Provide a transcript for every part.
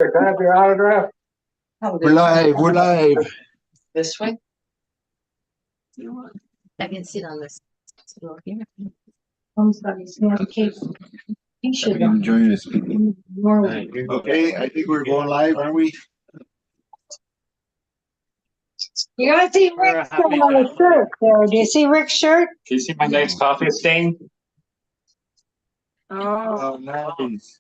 Can I have your autograph? We're live. We're live. This way? I can sit on this stool here. You should join us. Okay, I think we're going live, aren't we? You gotta see Rick's shirt there. Do you see Rick's shirt? Do you see my nice coffee stain? Oh, Oh, nice.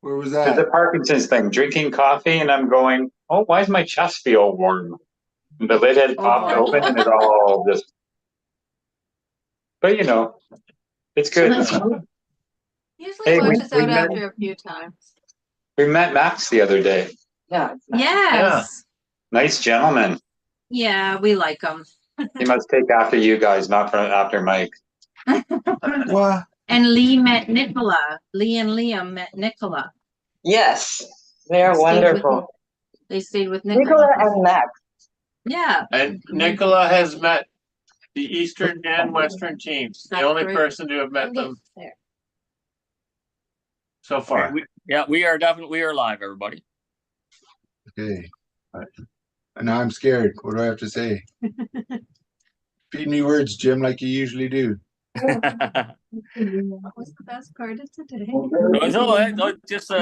Where was There's a that? Parkinson's thing, drinking coffee, and I'm going, oh, why does my chest feel warm? And the lid had popped Oh. open and it all just, but you know, it's good. Usually Hey, washes we out met- after a few times. We met Max the other day. Yeah. Yes. Nice gentleman. Yeah, we like them. He must take after you guys, not after Mike. What? And Lee met Nicola. Lee and Liam met Nicola. Yes, they're Stayed with wonderful. They stayed with Nicola Nicola. and Max. Yeah. And Nicola has met the Eastern and Western teams, the That's only great. person to have met them There. so far. We are definitely live, everybody. Okay. And now I'm scared. What do I have to say? Feed me words, Jim, like you usually do. What was the best part of today?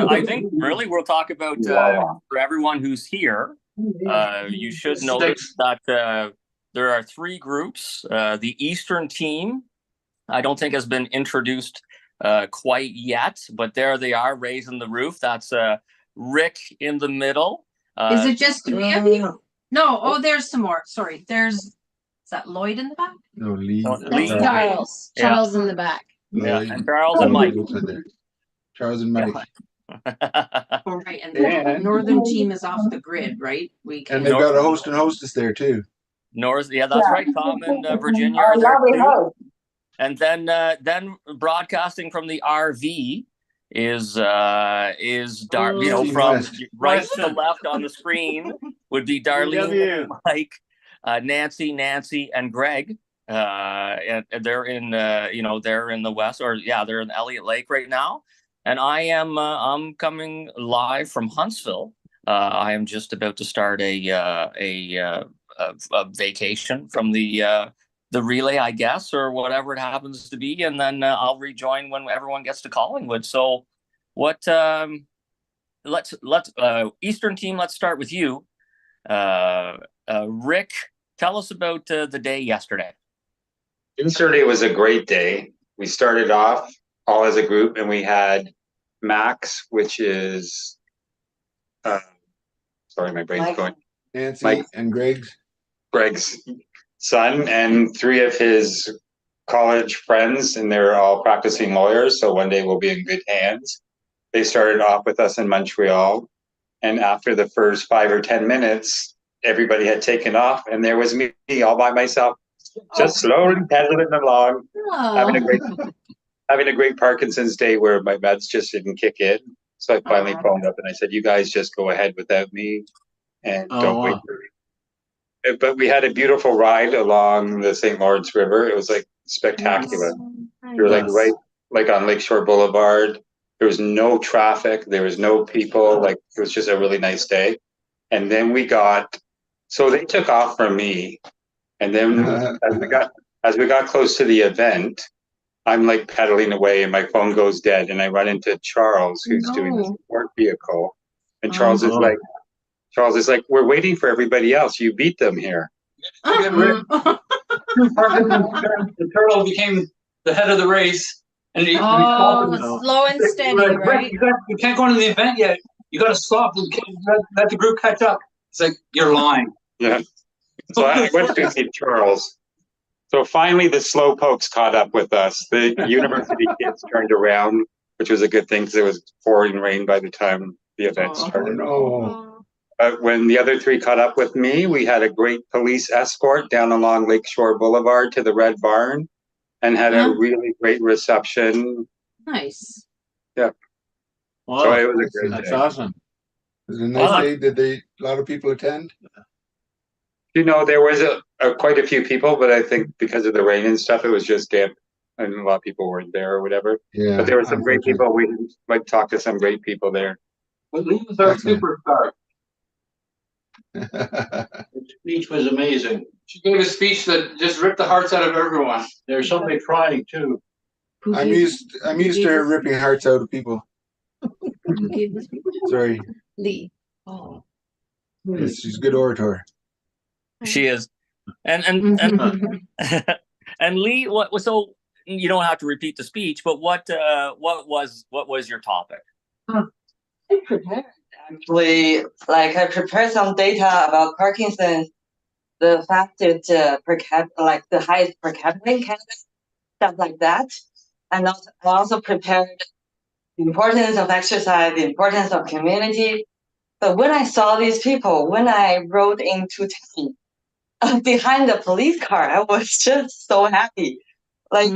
I think really we'll talk about for everyone who's here. You should notice that there are three groups. The Eastern team, I don't think has been introduced quite yet, but there they are, raising the roof. That's Rick in the middle. Is it just three of you? No. Oh, there's some more. Sorry. Is that Lloyd in the back? No, Lee. Lee. That's Charles. Yeah. Charles in the back. Yeah, Lloyd. and Charles and Mike. Charles and Mike. Oh, right. And the northern team is off the grid, right? We And can. they've got a host and hostess there too. North, yeah, that's right. Tom and Virginia are there Lovely too. host. And then broadcasting from the RV is Steve from West. right to left on the screen would be Darlene, Mike, Nancy, and Greg. And they're in they're in the west, or they're in Elliott Lake right now. And I am I'm coming live from Huntsville. I am just about to start a vacation from the relay, I guess, or whatever it happens to be, and then I'll rejoin when everyone gets to Collingwood. So, what? Let's Eastern team. Let's start with you, Rick. Tell us about the day yesterday. Yesterday was a great day. We started off all as a group, and we had Max, which is, sorry, my brain's Mike. going. Nancy Mike. and Greg's. Greg's son and three of his college friends, and they're all practicing lawyers. So one day we'll be in good hands. They started off with us in Montreal, and after the first 5 or 10 minutes, everybody had taken off, and there was me all by myself, just slowly pedaling along, having a great Parkinson's day where my meds just didn't kick in. So I finally phoned up and I said, "You guys just go ahead without me, and don't wait for me." But we had a beautiful ride along the St. Lawrence River. It was like spectacular. We were like on Lakeshore Boulevard. There was no traffic. There was no people. Like, it was just a really nice day. And then so they took off from me. And then as we got close to the event, I'm like pedaling away and my phone goes dead. And I run into Charles, who's doing the support vehicle. And Charles is like, "We're waiting for everybody else. You beat them here." The turtle became the head of the race, and he Slow and steady, like, right? you can't go into the event yet. You got to stop and let the group catch up. It's like, you're lying. Yeah. So I went to see Charles. So finally the slow pokes caught up with us. The university kids turned around, which was a good thing because it was pouring rain by the time the event started. No. But when the other three caught up with me, we had a great police escort down along Lakeshore Boulevard to the Red Barn and had a really great reception. Nice. Yeah. Wow, So it was a great that's day. awesome. It was a nice day. Did a lot of people attend? You know, there was quite a few people, but I think because of the rain and stuff, it was just damp and a lot of people weren't there or whatever. Yeah. But there were some great people. We might talk to some great people there. But Lee was our Excellent. superstar. The speech was amazing. She gave a speech that just ripped the hearts out of everyone. There's somebody crying too. I'm used to her ripping hearts out of people. Sorry. Lee. Oh. Yes, she's a good orator. She is. And and Lee, what? So you don't have to repeat the speech, but what was your topic? I prepared actually, like I prepared some data about Parkinson's, the fastest like the highest per capita in Canada, stuff like that. And also, I also prepared the importance of exercise, the importance of community. But when I saw these people, when I rode into town behind the police car, I was just so happy. Like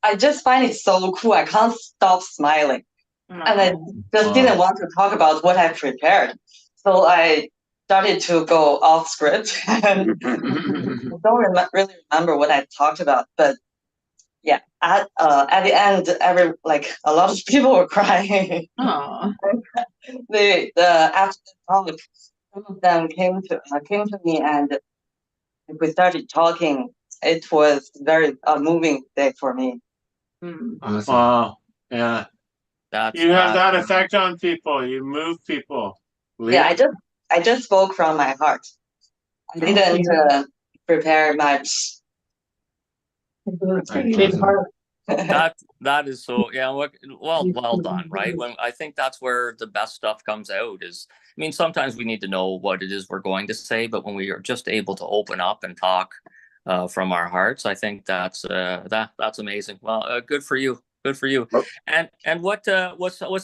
I just find it so cool. I can't stop smiling. And I just didn't want to talk about what I prepared. So I started to go off script and I don't really remember what I talked about. But yeah, at the end, a lot of people were crying. Aw. After the talk, some of them came to me and we started talking. It was very moving day for me. Awesome. Wow. Yeah. That's You have that effect on people. You move people. Lee? Yeah, I just spoke from my heart. I didn't prepare much. That is so, yeah, well done, right? When I think that's where the best stuff comes out is, I mean, sometimes we need to know what it is we're going to say, but when we are just able to open up and talk from our hearts, I think that's amazing. Well, good for you. Good for you. And what's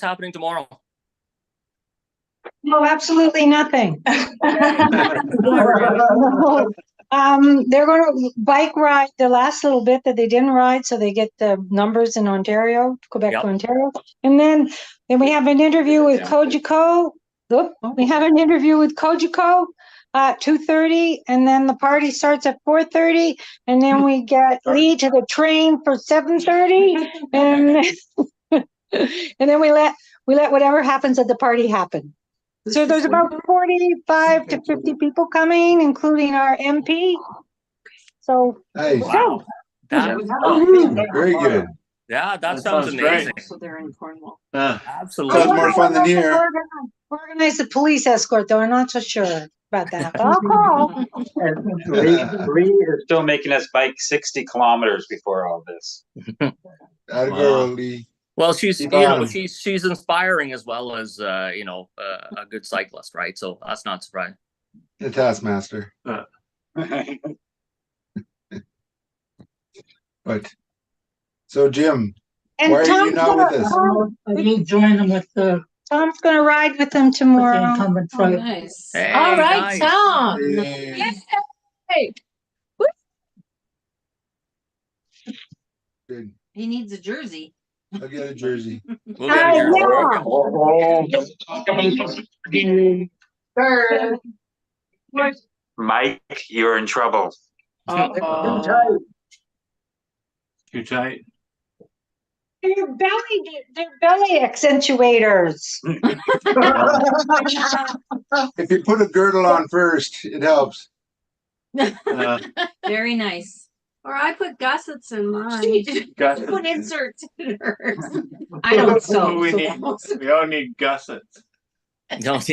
happening tomorrow? No, absolutely nothing. They're going to bike ride the last little bit that they didn't ride, so they get the numbers in Ontario, Quebec to Ontario. And then we have an interview with Kojiko. We have an interview with Kojiko at 2:30, and then the party starts at 4:30, and then we get Lee to the train for 7:30, and and then we let whatever happens at the party happen. So there's about 45 to 50 people coming, including our MP. So Nice. Wow. Very good. Yeah, that That sounds sounds great. amazing. So they're in Cornwall. Absolutely. Sounds more fun than here. Organize a police escort, though. I'm not so sure about that. But I'll call. And Lee is still making us bike 60 kilometers before all this. Atta Wow. girl, Lee. Well, she's Keep you know on. she's inspiring as well as a good cyclist, right? So that's not surprising. The taskmaster. But so Jim, And why are you Tom's not with us? I didn't join them with the Tom's going to ride with them tomorrow. incumbent Oh, Friday. nice. Hey, All right, nice. Tom. Yay. Hey, Good. he needs a jersey. I'll get a jersey. We'll get a jersey. Mike, you're in trouble. Too tight. They're belly accentuators. If you put a girdle on first, it helps. Very nice. Or I put gussets in mine. Gus- Put inserts in hers. I don't sew. we so need. that was- We all need gussets. Don't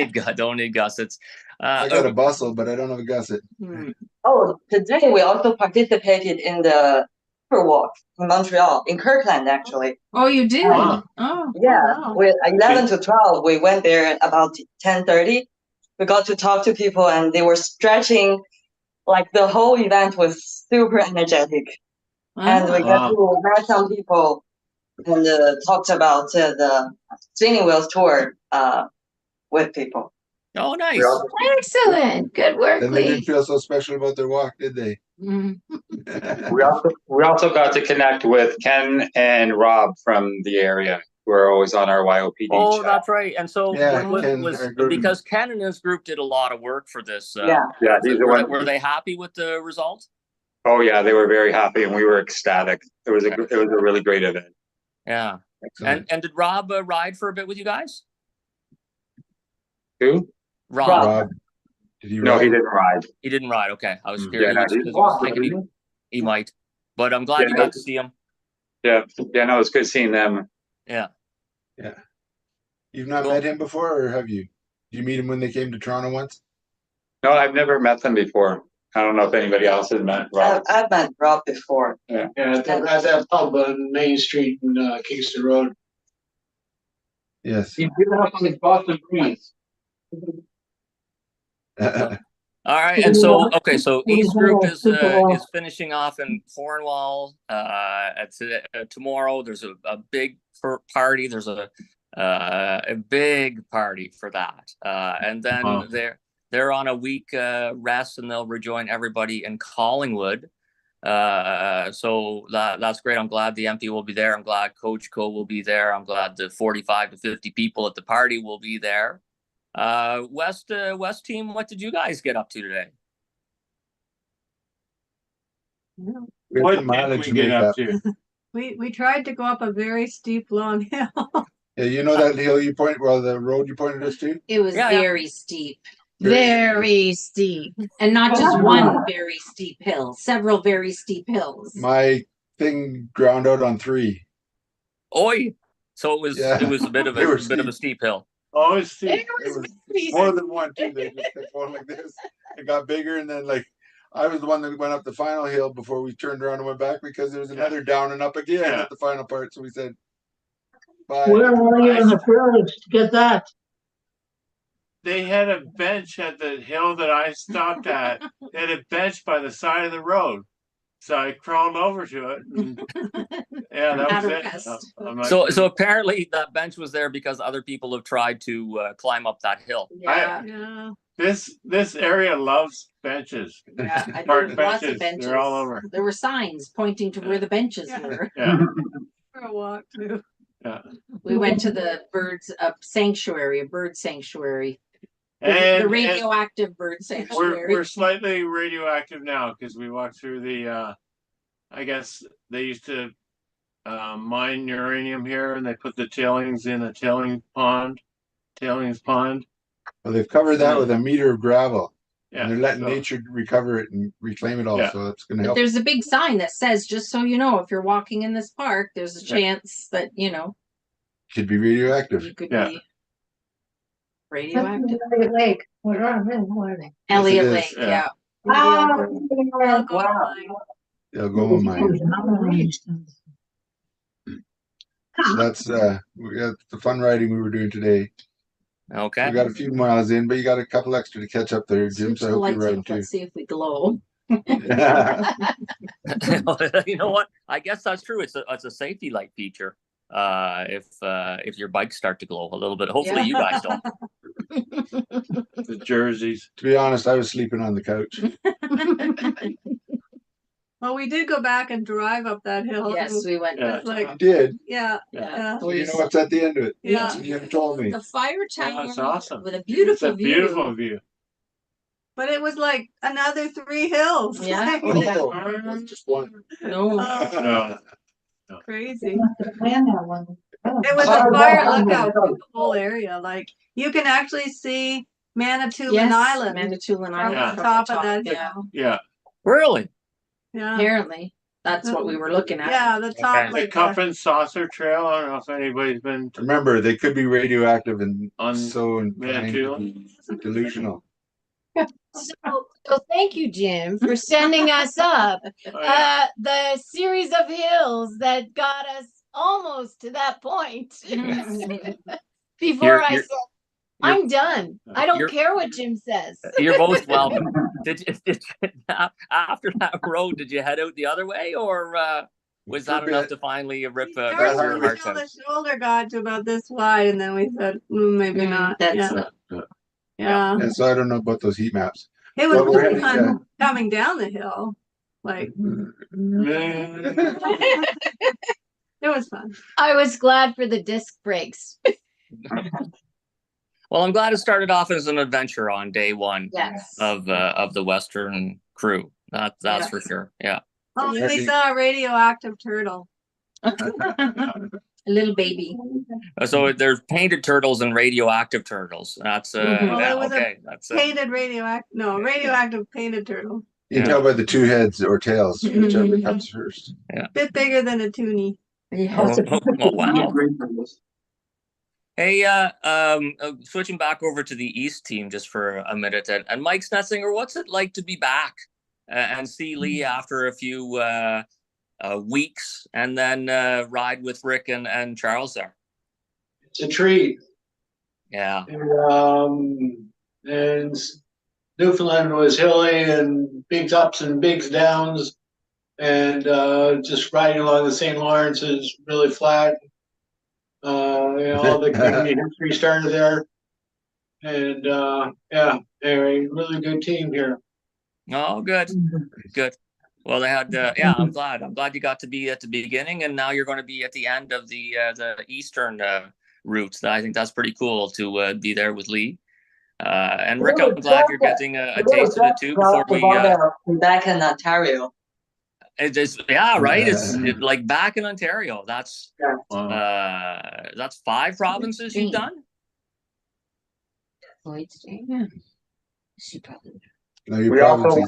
need gussets. I got a bustle, but I don't have a gusset. Oh, today we also participated in the river walk in Montreal, in Kirkland, actually. Oh, you did? Wow. Oh, Yeah, wow. with 11 to 12, we went there at about 10:30. We got to talk to people and they were stretching, like the whole event was super energetic. And we got to meet some people and talked about the Spinning Wheels tour with people. Oh, nice. Excellent. Good work, Then they Lee. didn't feel so special about their walk, did they? Mhm. We also got to connect with Ken and Rob from the area who are always on our YOPD Oh, chat. that's right. And so Yeah, was Ken, our group. because Ken and his group did a lot of work for this. Yeah. Yeah, he's the one. Were they happy with the result? Oh yeah, they were very happy and we were ecstatic. It was a really great event. Yeah. Excellent. And did Rob ride for a bit with you guys? Who? Rob. Rob, did he No, ride? he didn't ride. He didn't ride. Okay, I was Mm. scared. Yeah, He no, was, 'cause I was thinking he might. But I'm glad Yeah, you no. got to see him. Yeah, no, it's good seeing them. Yeah. You've not Cool. met him before, or have you? Did you meet him when they came to Toronto once? No, I've never met them before. I don't know if anybody else has met Rob. I've met Rob before. Yeah, at that pub on Main Street in Kingston Road. Yes. He did up on his Boston Bruins. All right, and so okay, so East Group is finishing off in Cornwall. Tomorrow there's a big party. There's a big party for that, and then Wow. they're on a week rest, and they'll rejoin everybody in Collingwood. So that's great. I'm glad the MP will be there. I'm glad Coach Co will be there. I'm glad the 45 to 50 people at the party will be there. West team, what did you guys get up to today? We have What some did mileage we to get make up up. to? We tried to go up a very steep, long hill. Yeah, you know that hill you point, well, the road you pointed us to? It was Yeah, yeah. very steep. Very Very steep. And not just one very steep hill, several very steep hills. My thing ground out on 3. Oi! So it was Yeah. it was a bit of They were a bit of a steep hill. Oh, it's Steve. It was more than one too. They just kept going like this. It got bigger, and then like I was the one that went up the final hill before we turned around and went back because there was another down and up again Yeah. at the final part. So we said, "Bye." Where were you in the first to get that? They had a bench at the hill that I stopped at. They had a bench by the side of the road. So I crawled over to it. And, yeah, that was Not a it. rest. I'm like, So apparently that bench was there because other people have tried to climb up that hill. Yeah. this area loves benches. Yeah, I Park did lots of benches, benches. they're all over. There were signs pointing to where the benches Yeah. were. Yeah, For a walk too. yeah. We went to the bird sanctuary. The And radioactive bird we're sanctuary. slightly radioactive now because we walked through the I guess they used to mine uranium here and they put the tailings in a tailings pond. Well, they've covered that with a meter of gravel, Yeah, and they're letting so- nature recover it and reclaim it all. Yeah. So that's going to But help. there's a big sign that says, just so you know, if you're walking in this park, there's a Yeah. chance that, Could be radioactive. you could Yeah. be radioactive. Elliott Lake. We're on it, morning. Elliott is, Lake, yeah. yeah. Wow. Algoma mine. So that's we got the fun riding we were doing today. Okay. We got a few miles in, but you got a couple extra to catch up there, Jim. Switch So I the hope you're lights riding off. too. Let's see if we glow. You know what? I guess that's true. It's a safety light feature. If your bikes start to glow a little bit. Hopefully you guys don't. The jerseys. To be honest, I was sleeping on the couch. Well, we did go back and drive up that hill. Yes, we went. Yeah. It's like, I did. yeah, Yeah. yeah. Well, you know what's at the end of it? Yeah. You haven't told me. The fire tower that's awesome. with a It's beautiful a view. beautiful view. But it was like another 3 hills. Yeah. Oh, that's just one. No. No, Crazy. Plan that one. It was a fire lookout through the whole area. Like you can actually see Manitoulin Yes, Island Manitoulin from Island. Yeah. the from top the of that yeah. hill. yeah. Really? Yeah. Apparently, that's what we were looking at. Yeah, the top. Okay. The like Cup and Saucer Trail. I don't know if anybody's been to Remember, they could be radioactive and On so inclined to Manitoulin. be delusional. So thank you, Jim, for sending us up Oh, yeah. the series of hills that got us almost to that point. Before You're- I you're- said, I'm done. I don't You're- care what Jim says. You're most welcome. Did you after that road? Did you head out the other way, or was that For a enough bit. to finally rip Started your hard. heart until out? the shoulder got to about this wide, and then we said, maybe not. That's Yeah. Yeah. Yeah. And so I don't know about those heat maps. It was Well, we're really heading, fun coming down the hill. Like it was fun. I was glad for the disc brakes. Well, I'm glad it started off as an adventure on day one Yes. of the Western crew. That's Yeah. for sure. Yeah. Oh, and we saw a radioactive turtle. A little baby. So there's painted turtles and radioactive turtles. That's Well, yeah, it was okay. a That's painted radioactive painted turtle. You can tell by the two heads or tails, whichever comes first. Bit bigger than a toonie. Oh, wow. Hey, switching back over to the East team just for a minute, and Mike Snetzinger, what's it like to be back and see Lee after a few weeks, and then ride with Rick and Charles there? It's a treat. Yeah. And Newfoundland was hilly and big ups and big downs, and just riding along the St. Lawrence is really flat. All the Canadian history started there, and yeah, they're a really good team here. Oh, good, good. Well, they had, yeah. I'm glad you got to be at the beginning, and now you're going to be at the end of the Eastern route. I think that's pretty cool to be there with Lee. And Rick, I'm glad you're getting a taste of it too before we back in Ontario. It is, yeah, right. It's like back in Ontario. That's 5 provinces you've done. We also,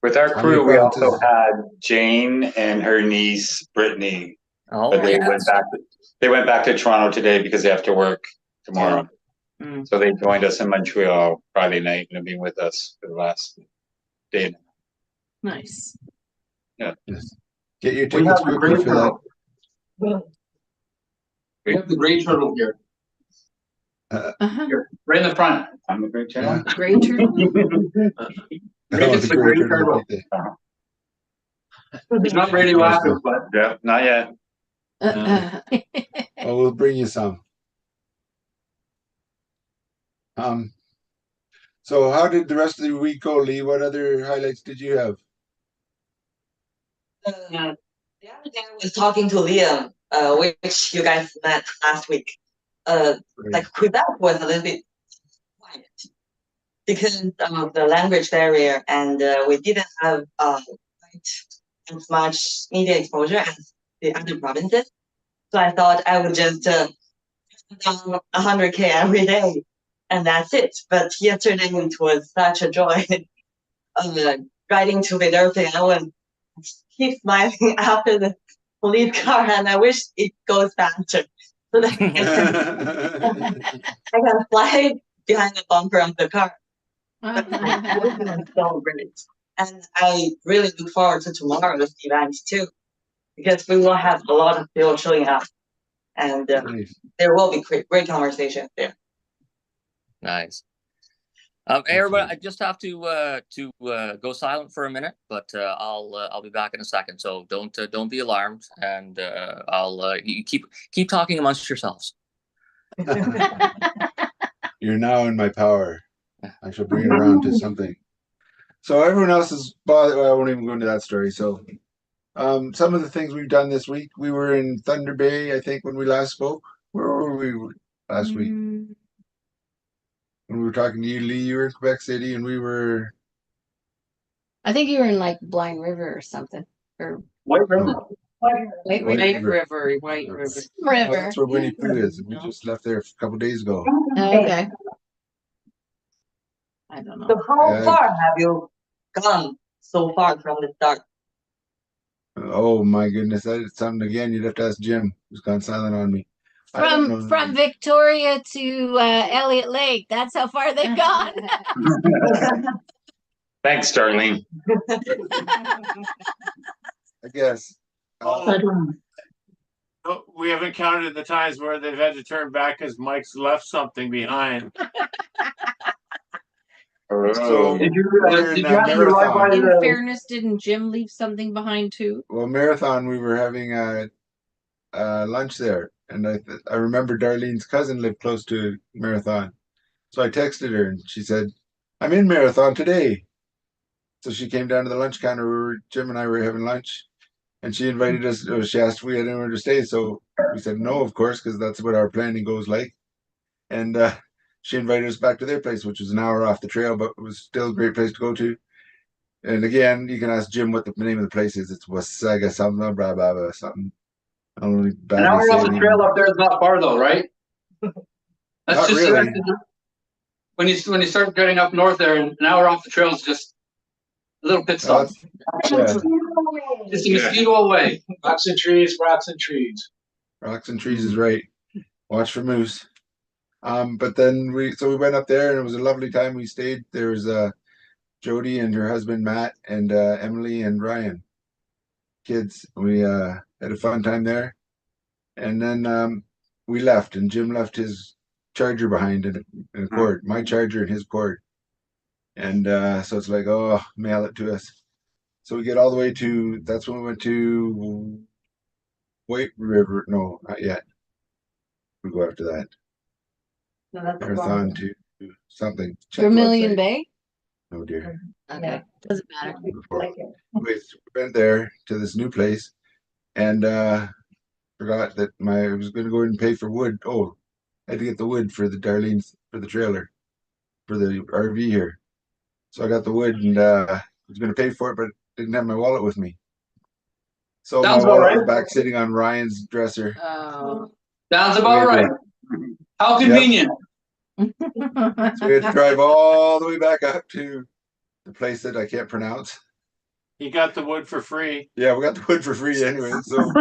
with our crew, we also had Jane and her niece Brittany. Oh, but they went back to Toronto today because they have to work tomorrow. So they joined us in Montreal Friday night and have been with us for the last day. Nice. Yeah. Get your tickets quickly for that. We have the gray turtle here. Here, right in the front. I'm the great turtle. Great turtle. It's the gray turtle. It's not radioactive, but yeah, not yet. Well, we'll bring you some. So how did the rest of the week go, Lee? What other highlights did you have? The other day I was talking to Liam, which you guys met last week. Like Quebec was a little bit quiet because of the language barrier, and we didn't have quite as much media exposure as the other provinces. So I thought I would just down 100K every day, and that's it. But yesterday it was such a joy. Riding to Philadelphia, I would keep smiling after the police car, and I wish it goes faster so that I can fly behind the bumper of the car. So great. And I really look forward to tomorrow's event too, because we will have a lot of people showing up, and there will be great conversations there. Nice. Everybody, I just have to go silent for a minute, but I'll be back in a second. So don't be alarmed, and I'll you keep talking amongst yourselves. You're now in my power. I shall bring it around to something. So everyone else is bothered. Well, I won't even go into that story. So some of the things we've done this week, we were in Thunder Bay, I think, when we last spoke. Where were we last week? When we were talking to you, Lee, you were in Quebec City, and we were. I think you were in like Blind River or something, or White River. White River. River. Oh, that's where Winnie Pooh is. We just left there a couple days ago. Okay. I don't know. So how far have you gone so far from the start? Oh my goodness, that's something again. You'd have to ask Jim, who's gone silent on me. From Victoria to Elliott Lake. That's how far they've gone. Thanks, Darlene. I guess. We haven't counted the times where they've had to turn back because Mike's left something behind. So Did you we're in have to ride by In the fairness, didn't Jim leave something behind too? well, Marathon, we were having lunch there, and I remember Darlene's cousin lived close to Marathon, so I texted her, and she said, "I'm in Marathon today." So she came down to the lunch counter. Jim and I were having lunch, and she invited us. She asked if we had anywhere to stay, so we said no, of course, because that's what our planning goes like. And she invited us back to their place, which was an hour off the trail, but it was still a great place to go to. And again, you can ask Jim what the name of the place is. It's Wasaga something, blah blah blah something. Only An badly hour off the saving. trail up there is not far though, right? That's Not just really. when you start getting up north there, an hour off the trail is just a little pit stop. Yeah. Just a mosquito away. Rocks and trees, rocks and trees. Rocks and trees is right. Watch for moose. But then we went up there and it was a lovely time. We stayed. There was Jody and her husband Matt and Emily and Ryan. Kids. We had a fun time there. And then we left and Jim left his charger behind in a cord, my charger and his cord. And so it's like, oh, mail it to us. So we get all the way to, that's when we went to White River. No, not yet. We go after that. No, that's Marathon to something. Check the Vermilion website. Bay? Oh dear. Okay, doesn't matter. We went there to this new place and forgot that I was going to go in and pay for wood. Oh, I had to get the wood for the Darlene's, for the trailer, for the RV here. So I got the wood and I was going to pay for it, but didn't have my wallet with me. So Sounds my about wallet was right. back sitting on Ryan's dresser. Oh. Sounds about right. How convenient. So we had to drive all the way back up to the place that I can't pronounce. He got the wood for free. Yeah, we got the wood for free anyway. So,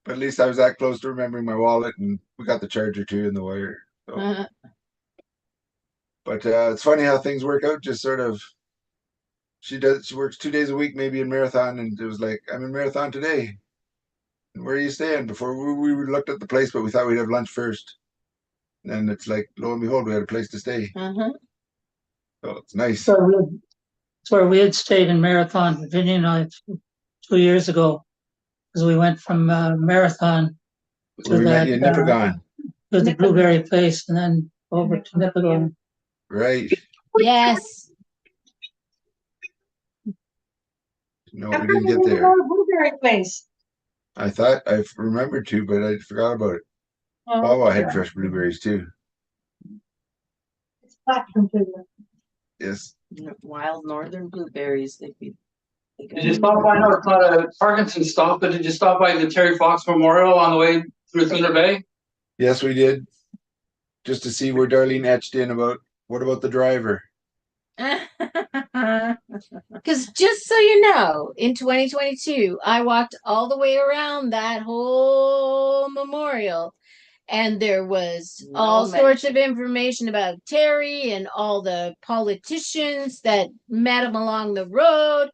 but at least I was that close to remembering my wallet, and we got the charger too and the wire. So. But it's funny how things work out. Just sort of, she works 2 days a week, maybe in Marathon, and it was like, I'm in Marathon today. And where are you staying? Before we looked at the place, but we thought we'd have lunch first. And it's like, lo and behold, we had a place to stay. So it's nice. So that's where we had stayed in Marathon, Virginia and I, 2 years ago. Because we went from Marathon Where we met you in Nipigon. to the Blueberry place and then over to Nipigon. Right. Yes. No, we didn't get there. Blueberry place. I thought I remembered to, but I forgot about it. Oh, I had fresh blueberries too. it's black computer. Yes. Wild northern blueberries. Did you stop by? No, it's not a Parkinson stop, but did you stop by the Terry Fox Memorial on the way through Thunder Bay? Yes, we did. Just to see where Darlene etched in about what about the driver? Because just so you know, in 2022, I walked all the way around that whole memorial, and there was all sorts of information about Terry and all the politicians that met him along the road.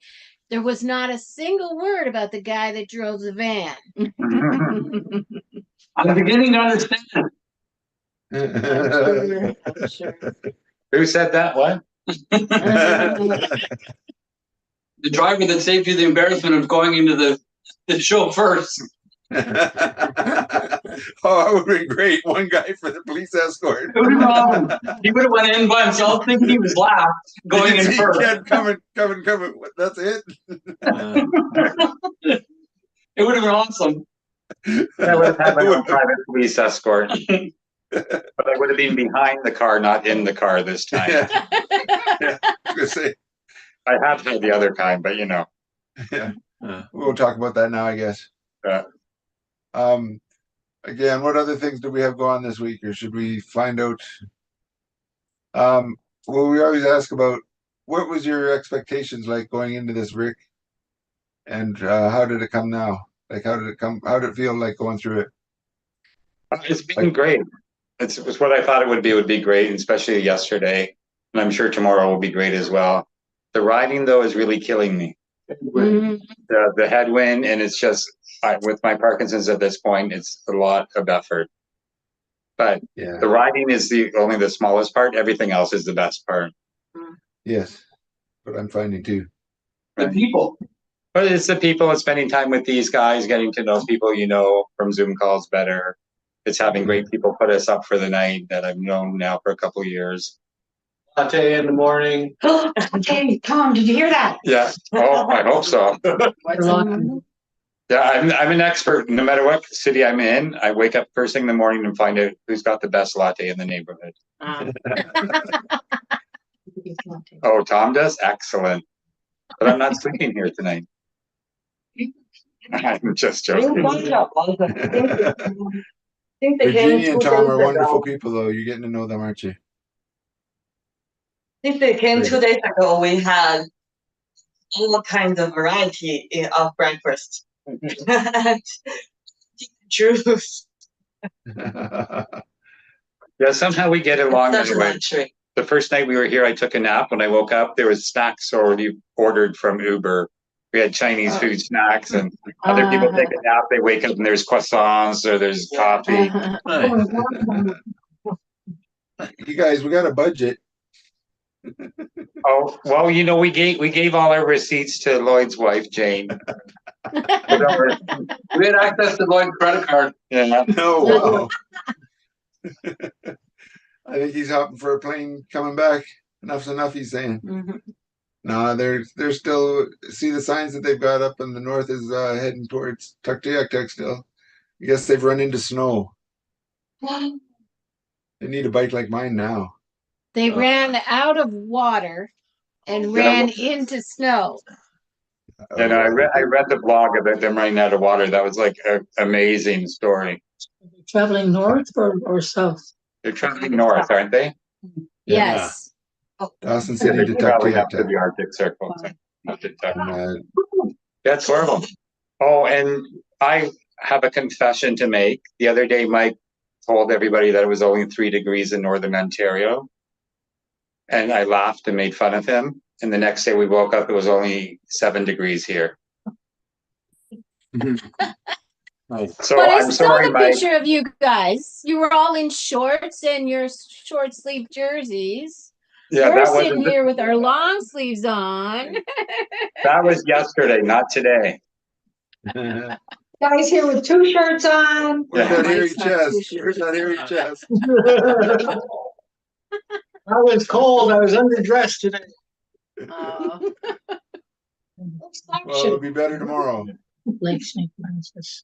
There was not a single word about the guy that drove the van. I'm beginning to understand. Sure. Who said that? What? The driver that saved you the embarrassment of going into the show first. Oh, that would be great. One guy for the police escort. He would have went in by himself thinking he was last going in first. Coming. That's it. It would have been awesome. I would have had my own private police escort. But I would have been behind the car, not in the car this time. Yeah. I was gonna say. I have had the other kind, but you know. Yeah. We'll talk about that now, I guess. Yeah. Again, what other things do we have going on this week, or should we find out? Well, we always ask about what was your expectations like going into this, Rick, and how did it come now? Like, how did it come? How did it feel like going through it? It's been great. It's what I thought it would be. Would be great, and especially yesterday, and I'm sure tomorrow will be great as well. The riding though is really killing me. The headwind, and it's just with my Parkinson's at this point, it's a lot of effort. But the riding is only the smallest part. Everything else is the best part. Yes, but I'm finding too. The people. But it's the people. It's spending time with these guys, getting to know people you know from Zoom calls better. It's having great people put us up for the night that I've known now for a couple of years. Latte in the morning. Okay, Tom, did you hear that? Yeah. Oh, I hope so. Yeah, I'm an expert. No matter what city I'm in, I wake up first thing in the morning and find out who's got the best latte in the neighborhood. Oh, Tom does? Excellent. But I'm not sleeping here tonight. I'm just New joking. contract also. I think they came Virginia 2 and Tom days are wonderful ago. people, though. You're getting to know them, aren't you? I think they came Great. 2 days ago. We had all kinds of variety of breakfast. Juice. Yeah, somehow we get along Such a anyway. luxury. The first night we were here, I took a nap. When I woke up, there was snacks already ordered from Uber. We had Chinese food snacks, and other people take a nap. They wake up and there's croissants or there's coffee. You guys, we got a budget. Oh, well, you know, we gave all our receipts to Lloyd's wife, Jane. We had access to Lloyd's credit card. Yeah. Oh, wow. I think he's hopping for a plane coming back. Enough's enough, he's saying. No, they're still, see the signs that they've got up in the north is heading towards Tuktoyaktuk still. I guess they've run into snow. They need a bike like mine now. They ran out of water and ran into snow. And I read the blog about them running out of water. That was like an amazing story. Traveling north or south? They're traveling north, aren't they? Yes. Dawson City They're to traveling up to Tuktoyaktuk. the Arctic Circle. That's horrible. Oh, and I have a confession to make. The other day, Mike told everybody that it was only 3 degrees in Northern Ontario. And I laughed and made fun of him. And the next day we woke up, it was only 7 degrees here. So But I I'm saw sorry, the Mike. picture of you guys. You were all in shorts and your short sleeve jerseys. Yeah, We're that sitting wasn't. here with our long sleeves on. That was yesterday, not today. Guys here with 2 shirts on. Where's that hairy chest? Where's that hairy chest? I was cold. I was underdressed today. Oh. Well, it'll be better tomorrow. Lake St. Francis.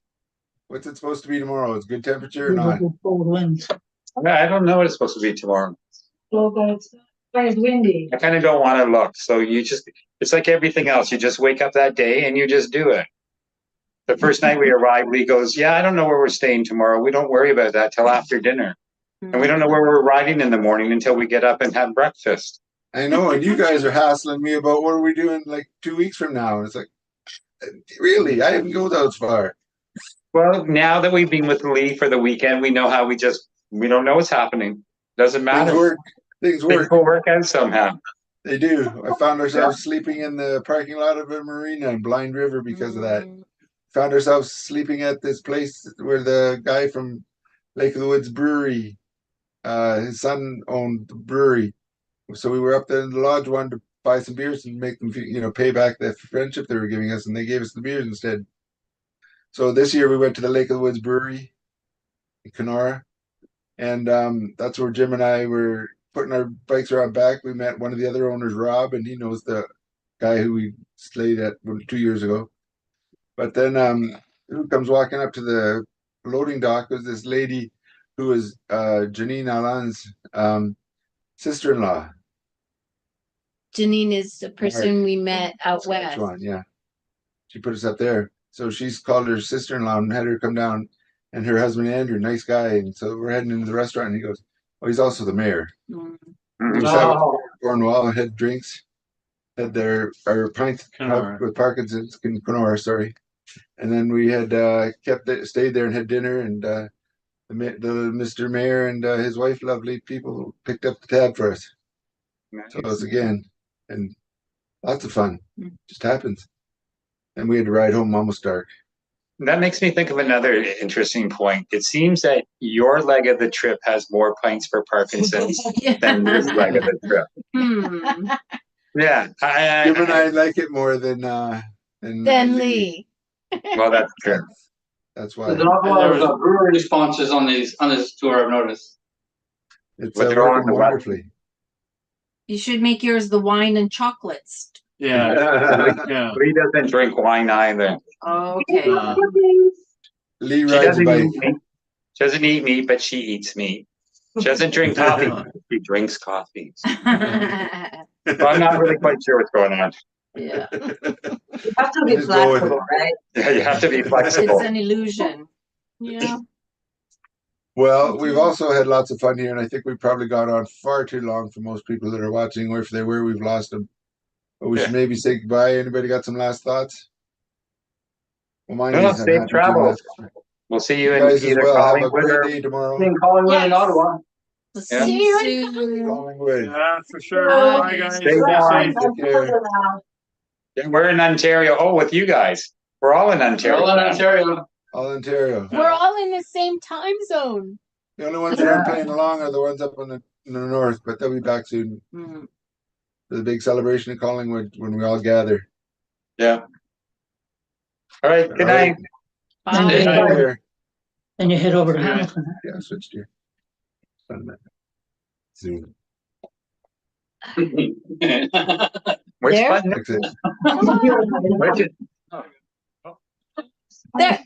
What's it supposed to be tomorrow? It's good temperature or not? Cold winds. I don't know what it's supposed to be tomorrow. Well, but it's windy. I kind of don't want to look. So it's like everything else. You just wake up that day and you just do it. The first night we arrived, Lee goes, yeah, I don't know where we're staying tomorrow. We don't worry about that till after dinner. And we don't know where we're riding in the morning until we get up and have breakfast. I know, and you guys are hassling me about what are we doing like 2 weeks from now. And it's like, really? I haven't go that far. Well, now that we've been with Lee for the weekend, we know how we don't know what's happening. Doesn't matter. Things work. Things will work out somehow. They do. I found ourselves sleeping in the parking lot of a marina in Blind River because of that. Found ourselves sleeping at this place where the guy from Lake of the Woods Brewery, his son owned the brewery. So we were up there in the lodge, wanted to buy some beers and make them, pay back the friendship they were giving us, and they gave us the beers instead. So this year we went to the Lake of the Woods Brewery in Kenora, and that's where Jim and I were putting our bikes around back. We met one of the other owners, Rob, and he knows the guy who we stayed at 2 years ago. But then who comes walking up to the loading dock was this lady who was Janine Allen's sister-in-law. Janine is the person we met out west. Saskatchewan, yeah. She put us up there. So she's called her sister-in-law and had her come down, and her husband Andrew, nice guy. And so we're heading into the restaurant, and he goes, "Oh, he's also the mayor." We sat with Cornwall and had drinks, had our pints with Parkinson's in Kenora, sorry. And then we had stayed there and had dinner, and the Mr. Mayor and his wife, lovely people, picked up the tab for us. Nice. So it was again, and lots of fun. Just happens. And we had to ride home almost dark. That makes me think of another interesting point. It seems that your leg of the trip has more pints for Parkinson's than his leg of the trip. Yeah, Jim and I like it more than Lee. Well, that's true. That's why. There's an awful lot of brewery sponsors on this tour, I've noticed. It's working wonderfully. You should make yours the wine and chocolates. Yeah. Lee doesn't drink wine either. Okay. Lee rides a bike. She doesn't eat meat, but she eats meat. She doesn't drink coffee. She drinks coffee. So I'm not really quite sure what's going on. Yeah. You have to be Just go with it. flexible, right? Yeah, you have to be flexible. It's an illusion. Yeah. Well, we've also had lots of fun here, and I think we've probably gone on far too long for most people that are watching, or if they were, we've lost them. But we should maybe say goodbye. Anybody got some last thoughts? Well, mine No, is I'm safe happy to. travels. We'll see you in guys as either well. Have a Collingwood great or day tomorrow. In Collingwood and Yes. Ottawa. We'll Yeah. see you soon. Collingwood. Yeah, for sure. Bye. Bye, guys. Stay Be warm. safe. Take care. Yeah, we're in Ontario. Oh, with you guys. We're all in Ontario. All in now. Ontario. All Ontario. We're all in the same time zone. The only ones that aren't playing along are the ones up in the north, but they'll be back soon Mhm. for the big celebration in Collingwood when we all gather. Yeah. All right. Good All right. night. Bye. Take care. Then you head over to Yeah. Hamilton. Yeah, I switched here. Zoom. Which There? button? Exit. Which is- There.